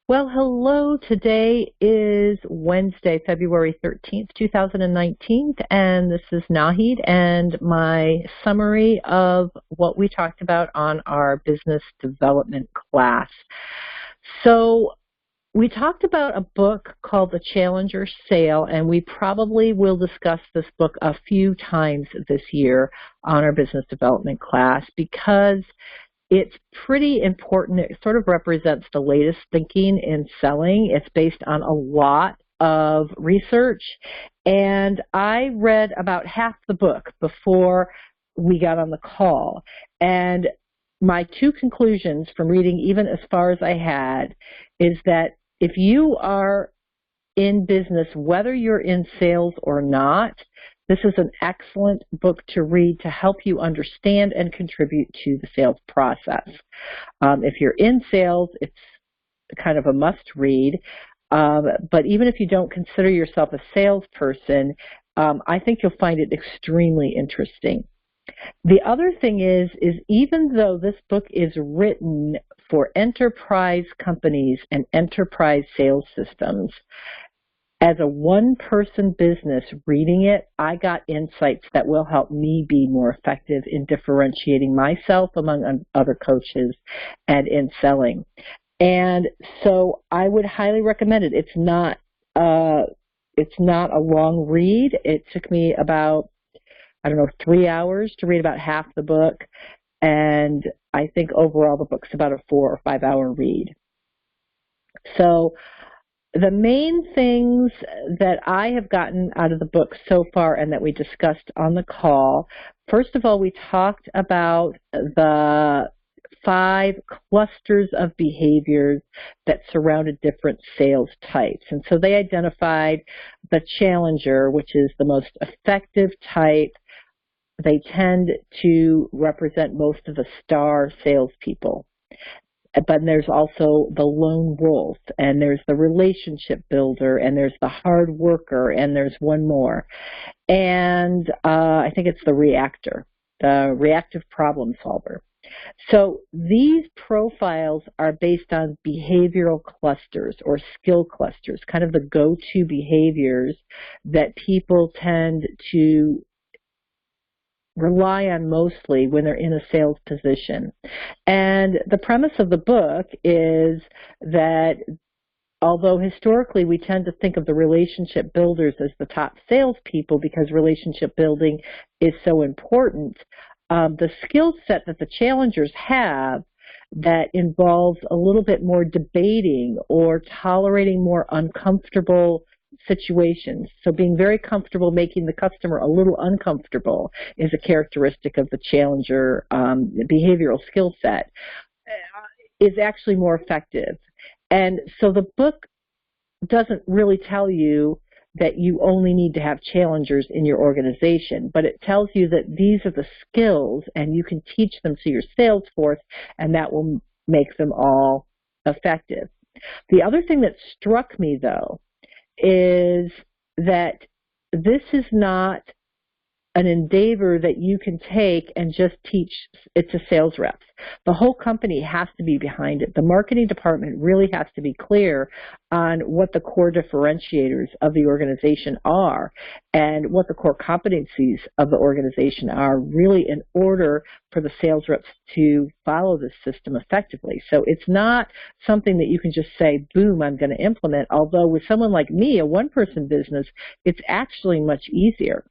Well, hello. Today is Wednesday, February 13th, 2019, and this is Nahid and my summary of what we talked about on our business development class. So we talked about a book called The Challenger Sale, and we probably will discuss this book a few times this year on our business development class because it's pretty important. It sort of represents the latest thinking in selling. It's based on a lot of research, and I read about half the book before we got on the call. And my two conclusions from reading even as far as I had is that if you are in business, whether you're in sales or not, this is an excellent book to read to help you understand and contribute to the sales process. If you're in sales, it's kind of a must read. But even if you don't consider yourself a salesperson, I think you'll find it extremely interesting. The other thing is even though this book is written for enterprise companies and enterprise sales systems, as a one-person business reading it, I got insights that will help me be more effective in differentiating myself among other coaches and in selling. And so I would highly recommend it. It's not a long read. It took me about, 3 hours to read about half the book. And I think overall the book's about a 4 or 5 hour read. So the main things that I have gotten out of the book so far and that we discussed on the call, first of all, we talked about the 5 clusters of behaviors that surrounded different sales types. And so they identified the challenger, which is the most effective type. They tend to represent most of the star salespeople. But there's also the lone wolf, and there's the relationship builder, and there's the hard worker, and there's one more. And I think it's the reactor, the reactive problem solver. So these profiles are based on behavioral clusters or skill clusters, kind of the go-to behaviors that people tend to rely on mostly when they're in a sales position. And the premise of the book is that although historically we tend to think of the relationship builders as the top salespeople because relationship building is so important, the skill set that the challengers have that involves a little bit more debating or tolerating more uncomfortable situations. So being very comfortable making the customer a little uncomfortable is a characteristic of the challenger behavioral skill set, is actually more effective. And so the book doesn't really tell you that you only need to have challengers in your organization, but it tells you that these are the skills and you can teach them to your sales force, and that will make them all effective. The other thing that struck me, though, is that this is not an endeavor that you can take and just teach it to sales reps. The whole company has to be behind it. The marketing department really has to be clear on what the core differentiators of the organization are and what the core competencies of the organization are, really, in order for the sales reps to follow this system effectively. So it's not something that you can just say, boom, I'm going to implement, although with someone like me, a one-person business, it's actually much easier.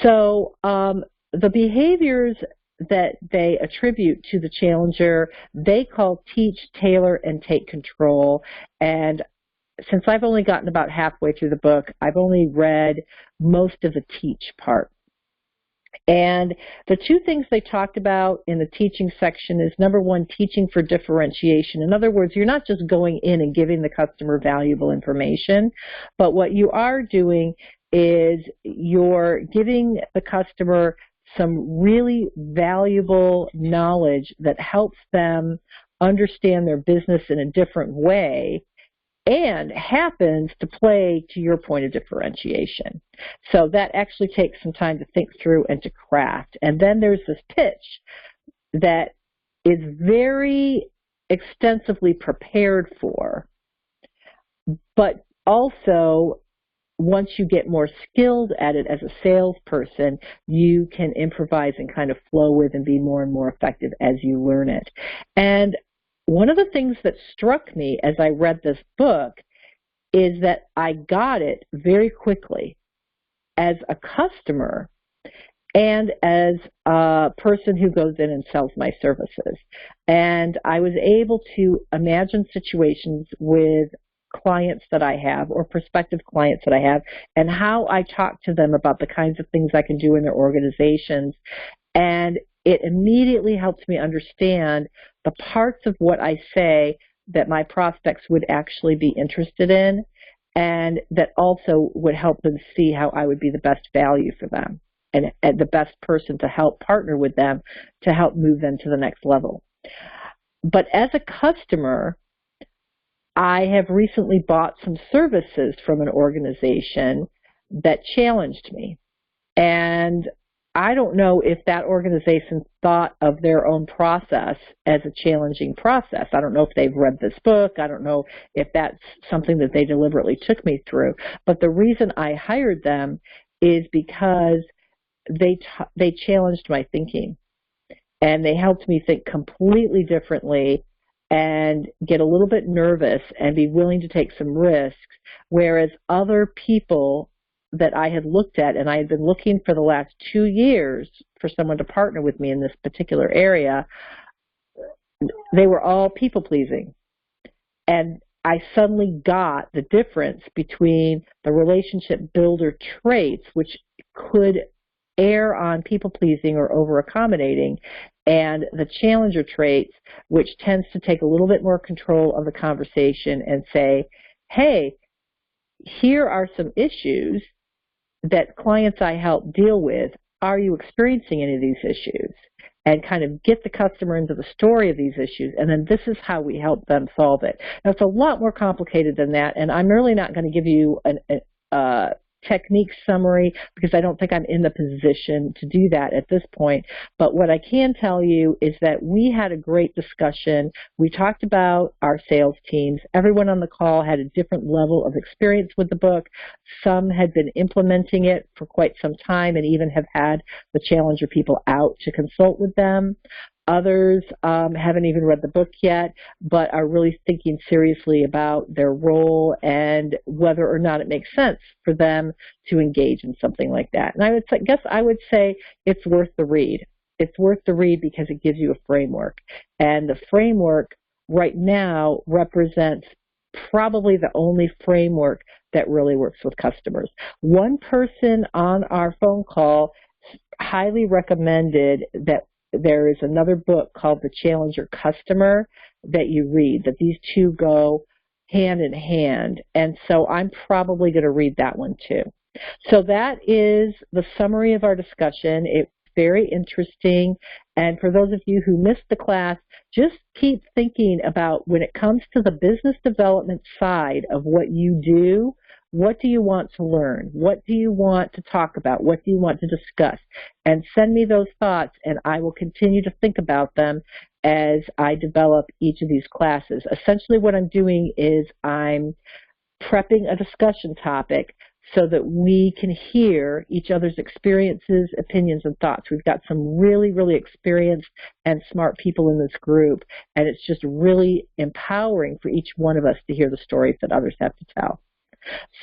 So the behaviors that they attribute to the challenger, they call teach, tailor, and take control. And since I've only gotten about halfway through the book, I've only read most of the teach part. And the two things they talked about in the teaching section is, number one, teaching for differentiation. In other words, you're not just going in and giving the customer valuable information, but what you are doing is you're giving the customer some really valuable knowledge that helps them understand their business in a different way and happens to play to your point of differentiation. So that actually takes some time to think through and to craft. And then there's this pitch that is very extensively prepared for. But also, once you get more skilled at it as a salesperson, you can improvise and kind of flow with and be more and more effective as you learn it. And one of the things that struck me as I read this book is that I got it very quickly as a customer and as a person who goes in and sells my services. And I was able to imagine situations with clients that I have or prospective clients that I have and how I talk to them about the kinds of things I can do in their organizations. And it immediately helps me understand the parts of what I say that my prospects would actually be interested in, and that also would help them see how I would be the best value for them and the best person to help partner with them to help move them to the next level. But as a customer, I have recently bought some services from an organization that challenged me. And I don't know if that organization thought of their own process as a challenging process. I don't know if they've read this book. I don't know if that's something that they deliberately took me through. But the reason I hired them is because they challenged my thinking, and they helped me think completely differently and get a little bit nervous and be willing to take some risks, whereas other people that I had looked at, and I had been looking for the last 2 years for someone to partner with me in this particular area, they were all people-pleasing. And I suddenly got the difference between the relationship builder traits, which could err on people-pleasing or over-accommodating, and the challenger traits, which tends to take a little bit more control of the conversation and say, hey, here are some issues that clients I help deal with. Are you experiencing any of these issues? And kind of get the customer into the story of these issues, and then this is how we help them solve it. Now, it's a lot more complicated than that, and I'm really not going to give you a technique summary because I don't think I'm in the position to do that at this point. But what I can tell you is that we had a great discussion. We talked about our sales teams. Everyone on the call had a different level of experience with the book. Some had been implementing it for quite some time and even have had the challenger people out to consult with them. Others haven't even read the book yet, but are really thinking seriously about their role and whether or not it makes sense for them to engage in something like that. And I would say it's worth the read. It's worth the read because it gives you a framework. And the framework right now represents probably the only framework that really works with customers. One person on our phone call highly recommended that there is another book called The Challenger Customer that you read, that these two go hand in hand. And so I'm probably going to read that one too. So that is the summary of our discussion. It's very interesting. And for those of you who missed the class, just keep thinking about when it comes to the business development side of what you do, what do you want to learn? What do you want to talk about? What do you want to discuss? And send me those thoughts, and I will continue to think about them as I develop each of these classes. Essentially what I'm doing is I'm prepping a discussion topic so that we can hear each other's experiences, opinions, and thoughts. We've got some really, really experienced and smart people in this group, and it's just really empowering for each one of us to hear the stories that others have to tell.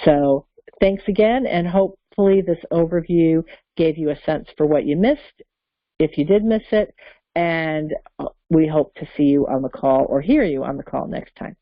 So thanks again, and hopefully this overview gave you a sense for what you missed, if you did miss it, and we hope to see you on the call or hear you on the call next time.